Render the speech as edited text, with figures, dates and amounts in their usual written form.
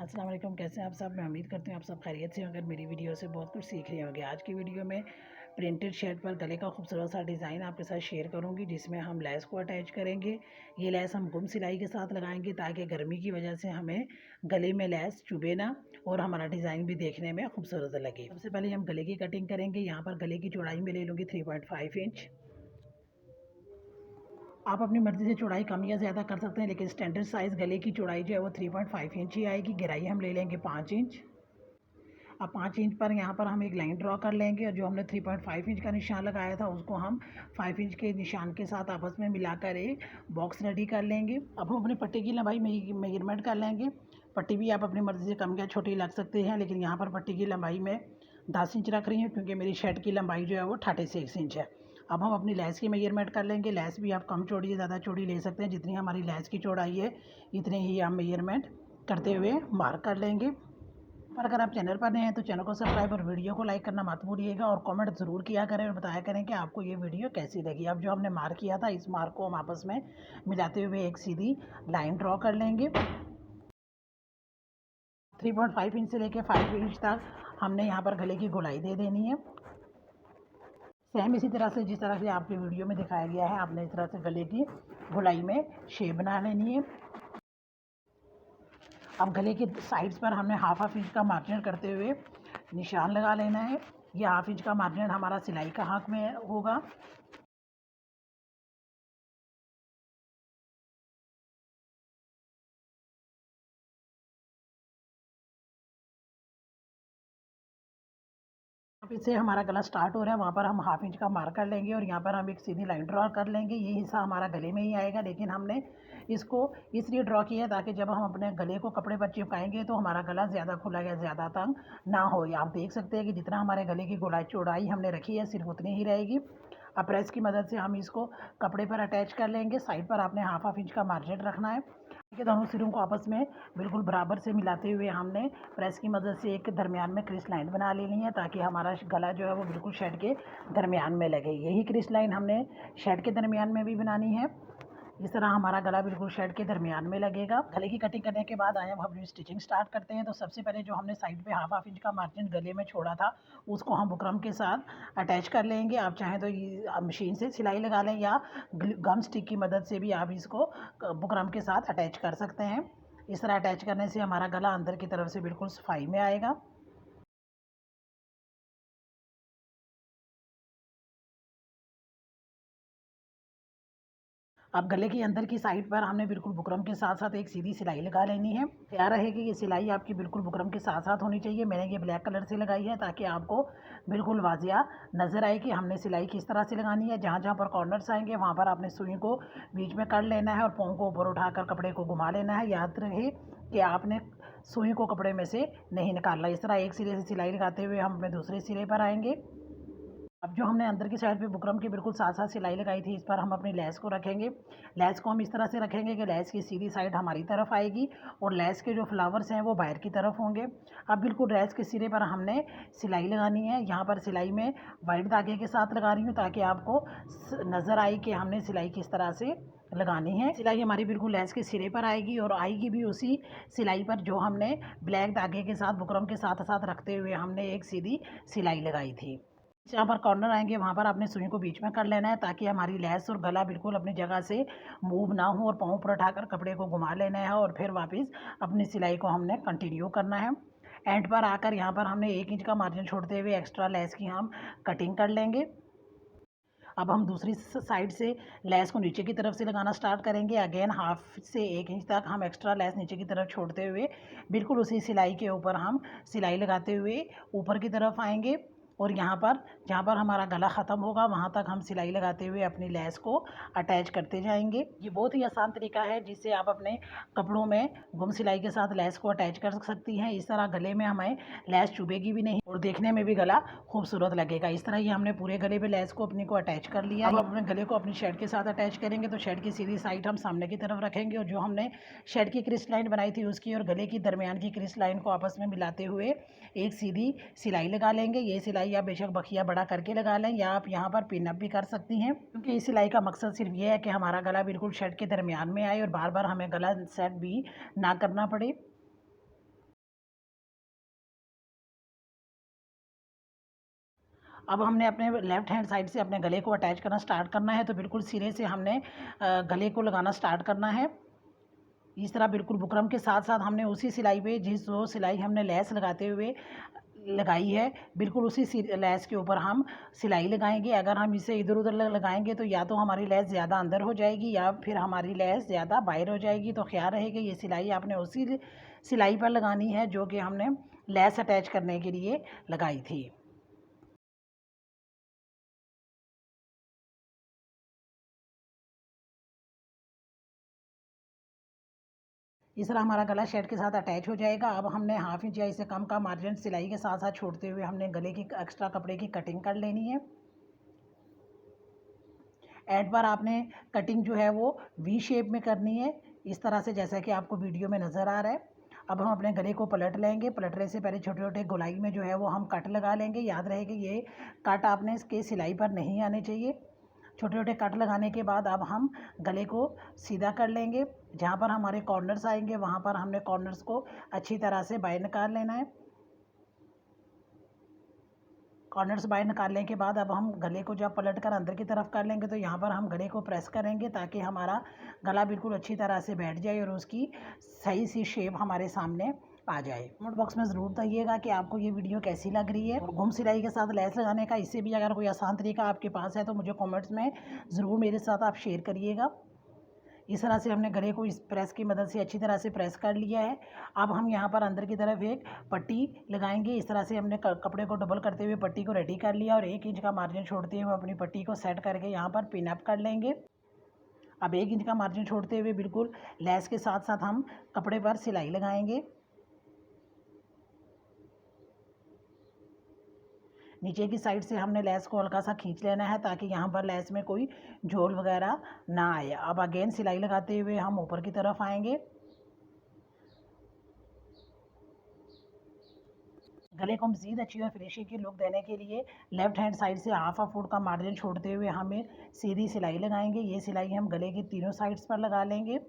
अस्सलाम वालेकुम। कैसे हैं आप सब? मैं उम्मीद करती हूँ आप सब खैरियत से होंगे। मेरी वीडियो से बहुत कुछ सीख रहे होंगे। आज की वीडियो में प्रिंटेड शर्ट पर गले का खूबसूरत सा डिज़ाइन आपके साथ शेयर करूँगी, जिसमें हम लेस को अटैच करेंगे। ये लेस हम गुम सिलाई के साथ लगाएंगे ताकि गर्मी की वजह से हमें गले में लेस चुभे ना और हमारा डिज़ाइन भी देखने में खूबसूरत लगे। सबसे पहले हम गले की कटिंग करेंगे। यहाँ पर गले की चौड़ाई में ले लूँगी 3.5 इंच। आप अपनी मर्ज़ी से चौड़ाई कम या ज़्यादा कर सकते हैं, लेकिन स्टैंडर्ड साइज़ गले की चौड़ाई जो है वो 3.5 इंच ही आएगी। गहराई हम ले लेंगे 5 इंच। अब 5 इंच पर यहाँ पर हम एक लाइन ड्रॉ कर लेंगे और जो हमने 3.5 इंच का निशान लगाया था उसको हम 5 इंच के निशान के साथ आपस में मिलाकर एक बॉक्स रेडी कर लेंगे। अब हम अपनी पट्टी की लंबाई मेजरमेंट कर लेंगे। पट्टी भी आप अपनी मर्ज़ी से कम या छोटी लग सकते हैं, लेकिन यहाँ पर पट्टी की लंबाई में 10 इंच रख रही हूँ क्योंकि मेरी शर्ट की लंबाई जो है वो 36 इंच है। अब हम अपनी लेस की मेजरमेंट कर लेंगे। लेस भी आप कम चौड़ी या ज़्यादा चौड़ी ले सकते हैं। जितनी हमारी लेस की चौड़ाई है इतनी ही हम मेजरमेंट करते हुए मार्क कर लेंगे। पर अगर आप चैनल पर नए हैं तो चैनल को सब्सक्राइब और वीडियो को लाइक करना मत भूलिएगा और कमेंट ज़रूर किया करें और बताया करें कि आपको ये वीडियो कैसी लगी। अब जो हमने मार्क किया था इस मार्क को हम आपस में मिलाते हुए एक सीधी लाइन ड्रॉ कर लेंगे। 3.5 इंच से लेकर 5 इंच तक हमने यहाँ पर गले की गोलाई दे देनी है। सेम इसी तरह से जिस तरह से आपके वीडियो में दिखाया गया है आपने इस तरह से गले की गोलाई में शेप बना लेनी है। अब गले के साइड्स पर हमने हाफ इंच का मार्जिन करते हुए निशान लगा लेना है। ये हाफ इंच का मार्जिन हमारा सिलाई का हक में होगा। अब इससे हमारा गला स्टार्ट हो रहा है, वहाँ पर हम हाफ इंच का मार्क कर लेंगे और यहाँ पर हम एक सीधी लाइन ड्रॉ कर लेंगे। ये हिस्सा हमारा गले में ही आएगा, लेकिन हमने इसको इसलिए ड्रॉ किया है ताकि जब हम अपने गले को कपड़े पर चिपकाएंगे तो हमारा गला ज़्यादा खुला या ज़्यादा तंग ना हो। आप देख सकते हैं कि जितना हमारे गले की गोलाई चौड़ाई हमने रखी है सिर्फ उतनी ही रहेगी। अब प्रेस की मदद से हम इसको कपड़े पर अटैच कर लेंगे। साइड पर आपने हाफ इंच का मार्जिन रखना है। के दोनों सिरों को आपस में बिल्कुल बराबर से मिलाते हुए हमने प्रेस की मदद से एक दरमियान में क्रिस लाइन बना लेनी है ताकि हमारा गला जो है वो बिल्कुल शर्ट के दरमियान में लगे। यही क्रिस लाइन हमने शर्ट के दरमियान में भी बनानी है। इस तरह हमारा गला बिल्कुल शर्ट के दरमियान में लगेगा। गले की कटिंग करने के बाद आए हम अपनी स्टिचिंग स्टार्ट करते हैं। तो सबसे पहले जो हमने साइड पे हाफ इंच का मार्जिन गले में छोड़ा था उसको हम बुकरम के साथ अटैच कर लेंगे। आप चाहें तो ये मशीन से सिलाई लगा लें या गम स्टिक की मदद से भी आप इसको बुकरम के साथ अटैच कर सकते हैं। इस तरह अटैच करने से हमारा गला अंदर की तरफ से बिल्कुल सफाई में आएगा। अब गले की अंदर की साइड पर हमने बिल्कुल बुकरम के साथ साथ एक सीधी सिलाई लगा लेनी है। तैयार रहेगी ये सिलाई आपकी बिल्कुल बुकरम के साथ साथ होनी चाहिए। मैंने ये ब्लैक कलर से लगाई है ताकि आपको बिल्कुल वाजिया नज़र आए कि हमने सिलाई किस तरह से लगानी है। जहाँ जहाँ पर कॉर्नर्स आएंगे वहाँ पर आपने सुई को बीच में कर लेना है और पाँव को ऊपर उठाकर कपड़े को घुमा लेना है। याद रहे कि आपने सुई को कपड़े में से नहीं निकालना। इस तरह एक सिरे से सिलाई लगाते हुए हम अपने दूसरे सिरे पर आएंगे। अब जो हमने अंदर की साइड पे बुकरम के बिल्कुल साथ साथ सिलाई लगाई थी इस पर हम अपनी लेस को रखेंगे। लेस को हम इस तरह से रखेंगे कि लेस की सीधी साइड हमारी तरफ आएगी और लेस के जो फ्लावर्स हैं वो बाहर की तरफ होंगे। अब बिल्कुल लेस के सिरे पर हमने सिलाई लगानी है। यहाँ पर सिलाई में वाइट धागे के साथ लगा रही हूँ ताकि आपको नज़र आए कि हमने सिलाई किस तरह से लगानी है। सिलाई हमारी बिल्कुल लेस के सिरे पर आएगी और आएगी भी उसी सिलाई पर जो हमने ब्लैक धागे के साथ बुकरम के साथ साथ रखते हुए हमने एक सीधी सिलाई लगाई थी। जहाँ पर कॉर्नर आएंगे वहाँ पर आपने सुई को बीच में कर लेना है ताकि हमारी लेस और गला बिल्कुल अपनी जगह से मूव ना हो और पाँव पर उठाकर कपड़े को घुमा लेना है और फिर वापस अपनी सिलाई को हमने कंटिन्यू करना है। एंड पर आकर यहाँ पर हमने 1 इंच का मार्जिन छोड़ते हुए एक्स्ट्रा लेस की हम कटिंग कर लेंगे। अब हम दूसरी साइड से लेस को नीचे की तरफ से लगाना स्टार्ट करेंगे। अगेन हाफ से 1 इंच तक हम एक्स्ट्रा लेस नीचे की तरफ छोड़ते हुए बिल्कुल उसी सिलाई के ऊपर हम सिलाई लगाते हुए ऊपर की तरफ आएंगे और यहाँ पर जहाँ पर हमारा गला ख़त्म होगा वहाँ तक हम सिलाई लगाते हुए अपनी लेस को अटैच करते जाएंगे। ये बहुत ही आसान तरीका है जिससे आप अपने कपड़ों में गुम सिलाई के साथ लेस को अटैच कर सकती हैं। इस तरह गले में हमें लेस चुभेगी भी नहीं और देखने में भी गला खूबसूरत लगेगा। इस तरह ही हमने पूरे गले पे लेस को अपने को अटैच कर लिया। अब अपने गले को अपनी शर्ट के साथ अटैच करेंगे तो शर्ट की सीधी साइड हम सामने की तरफ रखेंगे और जो हमने शर्ट की क्रिस लाइन बनाई थी उसकी और गले की दरमियान की क्रिस लाइन को आपस में मिलाते हुए एक सीधी सिलाई लगा लेंगे। ये सिलाई आप बेशक बखिया बड़ा करके लगा लें या आप यहाँ पर पिन अप भी कर सकती हैं, क्योंकि इस सिलाई का मकसद सिर्फ ये है कि हमारा गला बिल्कुल शर्ट के दरमियान में आए और बार बार हमें गला सेट भी ना करना पड़े। अब हमने अपने लेफ़्ट हैंड साइड से अपने गले को अटैच करना स्टार्ट करना है। तो बिल्कुल सिरे से हमने गले को लगाना स्टार्ट करना है। इस तरह बिल्कुल बुकरम के साथ साथ हमने उसी सिलाई पे जो सिलाई हमने लेस लगाते हुए लगाई है, बिल्कुल उसी लेस के ऊपर हम सिलाई लगाएंगे। अगर हम इसे इधर उधर लगाएंगे तो या तो हमारी लेस ज़्यादा अंदर हो जाएगी या फिर हमारी लेस ज़्यादा बाहर हो जाएगी। तो ख्याल रहेगा ये सिलाई आपने उसी सिलाई पर लगानी है जो कि हमने लेस अटैच करने के लिए लगाई थी। इस तरह हमारा गला शर्ट के साथ अटैच हो जाएगा। अब हमने हाफ इंच या इससे कम का मार्जिन सिलाई के साथ साथ छोड़ते हुए हमने गले की एक्स्ट्रा कपड़े की कटिंग कर लेनी है। एंड पर आपने कटिंग जो है वो वी शेप में करनी है, इस तरह से जैसा कि आपको वीडियो में नज़र आ रहा है। अब हम अपने गले को पलट लेंगे। पलटने से पहले छोटे छोटे गोलाई में जो है वो हम कट लगा लेंगे। याद रहे कि ये कट आपने इसके सिलाई पर नहीं आने चाहिए। छोटे छोटे कट लगाने के बाद अब हम गले को सीधा कर लेंगे। जहाँ पर हमारे कॉर्नर्स आएंगे वहाँ पर हमने कॉर्नर्स को अच्छी तरह से बाहर निकाल लेना है। कॉर्नर्स बाहर निकालने के बाद अब हम गले को जब पलट कर अंदर की तरफ कर लेंगे तो यहाँ पर हम गले को प्रेस करेंगे ताकि हमारा गला बिल्कुल अच्छी तरह से बैठ जाए और उसकी सही सी शेप हमारे सामने आ जाए। कमेंट बॉक्स में ज़रूर बताइएगा कि आपको ये वीडियो कैसी लग रही है। और घुम सिलाई के साथ लेस लगाने का इससे भी अगर कोई आसान तरीका आपके पास है तो मुझे कमेंट्स में ज़रूर मेरे साथ आप शेयर करिएगा। इस तरह से हमने गले को इस प्रेस की मदद से अच्छी तरह से प्रेस कर लिया है। अब हम यहाँ पर अंदर की तरफ एक पट्टी लगाएंगे। इस तरह से हमने कपड़े को डबल करते हुए पट्टी को रेडी कर लिया और 1 इंच का मार्जिन छोड़ते हुए अपनी पट्टी को सेट करके यहाँ पर पिन अप कर लेंगे। अब 1 इंच का मार्जिन छोड़ते हुए बिल्कुल लेस के साथ साथ हम कपड़े पर सिलाई लगाएंगे। नीचे की साइड से हमने लेस को हल्का सा खींच लेना है ताकि यहाँ पर लेस में कोई झोल वगैरह ना आए। अब अगेन सिलाई लगाते हुए हम ऊपर की तरफ आएंगे। गले को मज़ीद अच्छी और फिनिशिंग की लुक देने के लिए लेफ़्ट हैंड साइड से हाफ फुट का मार्जिन छोड़ते हुए हमें सीधी सिलाई लगाएंगे। ये सिलाई हम गले की तीनों साइड्स पर लगा लेंगे।